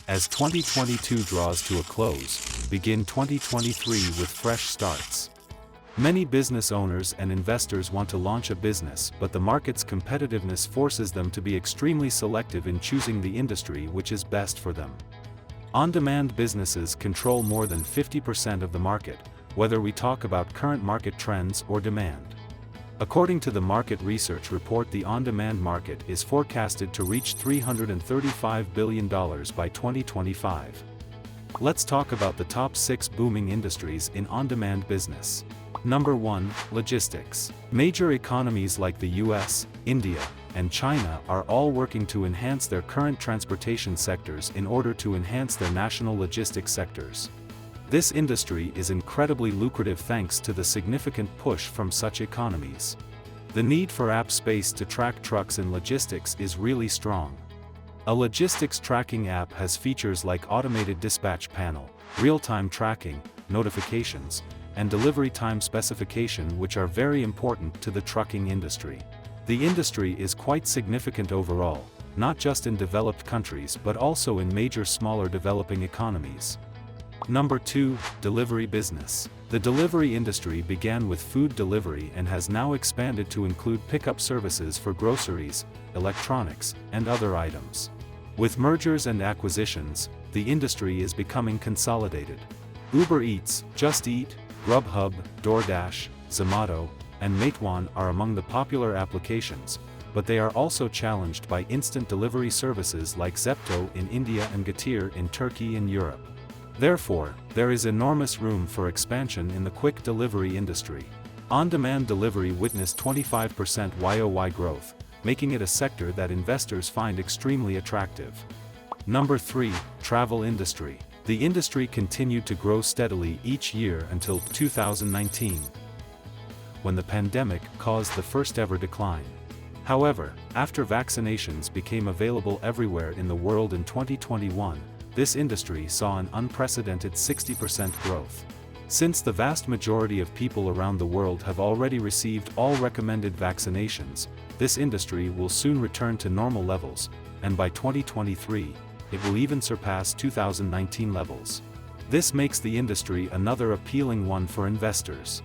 As 2022 draws to a close, begin 2023 with fresh starts. Many business owners and investors want to launch a business, but the market's competitiveness forces them to be extremely selective in choosing the industry which is best for them. On-demand businesses control more than 50% of the market, whether we talk about current market trends or demand. According to the market research report, the on-demand market is forecasted to reach $335 billion by 2025. Let's talk about the top 6 booming industries in on-demand business. Number 1, logistics. Major economies like the US, India, and China are all working to enhance their current transportation sectors in order to enhance their national logistics sectors. This industry is incredibly lucrative thanks to the significant push from such economies. The need for app space to track trucks in logistics is really strong. A logistics tracking app has features like automated dispatch panel, real-time tracking, notifications, and delivery time specification, which are very important to the trucking industry. The industry is quite significant overall, not just in developed countries but also in major smaller developing economies. Number 2, delivery business. The delivery industry began with food delivery and has now expanded to include pickup services for groceries, electronics, and other items. With mergers and acquisitions, the industry is becoming consolidated. Uber Eats, Just Eat, Grubhub, DoorDash, Zomato, and Meituan are among the popular applications, but they are also challenged by instant delivery services like Zepto in India and Getir in Turkey and Europe. Therefore, there is enormous room for expansion in the quick delivery industry. On-demand delivery witnessed 25% YoY growth, making it a sector that investors find extremely attractive. Number 3, travel industry. The industry continued to grow steadily each year until 2019, when the pandemic caused the first ever decline. However, after vaccinations became available everywhere in the world in 2021, this industry saw an unprecedented 60% growth. Since the vast majority of people around the world have already received all recommended vaccinations, this industry will soon return to normal levels, and by 2023, it will even surpass 2019 levels. This makes the industry another appealing one for investors.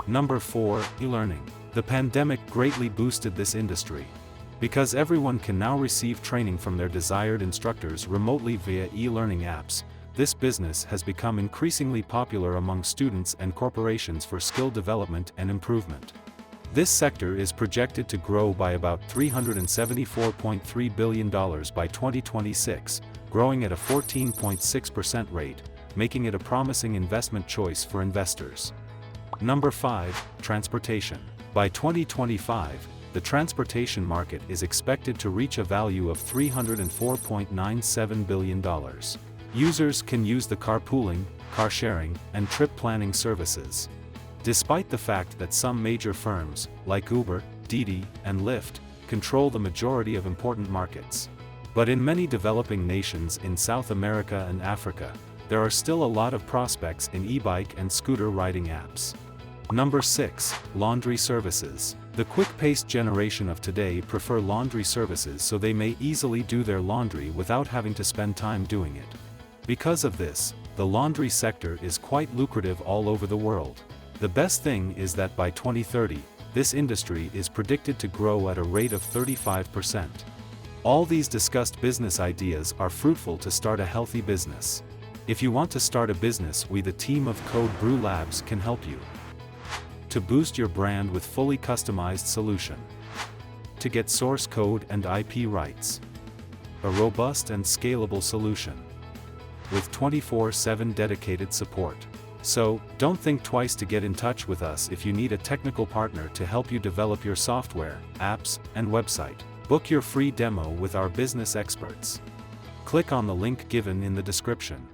Number 4, e-learning. The pandemic greatly boosted this industry. Because everyone can now receive training from their desired instructors remotely via e-learning apps, this business has become increasingly popular among students and corporations for skill development and improvement. This sector is projected to grow by about $374.3 billion by 2026, growing at a 14.6% rate, making it a promising investment choice for investors. Number 5, transportation. By 2025, the transportation market is expected to reach a value of $304.97 billion. Users can use the carpooling, car sharing, and trip planning services. Despite the fact that some major firms, like Uber, Didi, and Lyft, control the majority of important markets. But in many developing nations in South America and Africa, there are still a lot of prospects in e-bike and scooter riding apps. Number 6, laundry services. The quick-paced generation of today prefer laundry services so they may easily do their laundry without having to spend time doing it. Because of this, the laundry sector is quite lucrative all over the world. The best thing is that by 2030, this industry is predicted to grow at a rate of 35%. All these discussed business ideas are fruitful to start a healthy business. If you want to start a business, we, the team of Code Brew Labs, can help you. To boost your brand with fully customized solution. To get source code and IP rights. A robust and scalable solution. With 24/7 dedicated support. So, don't think twice to get in touch with us if you need a technical partner to help you develop your software, apps, and website. Book your free demo with our business experts. Click on the link given in the description.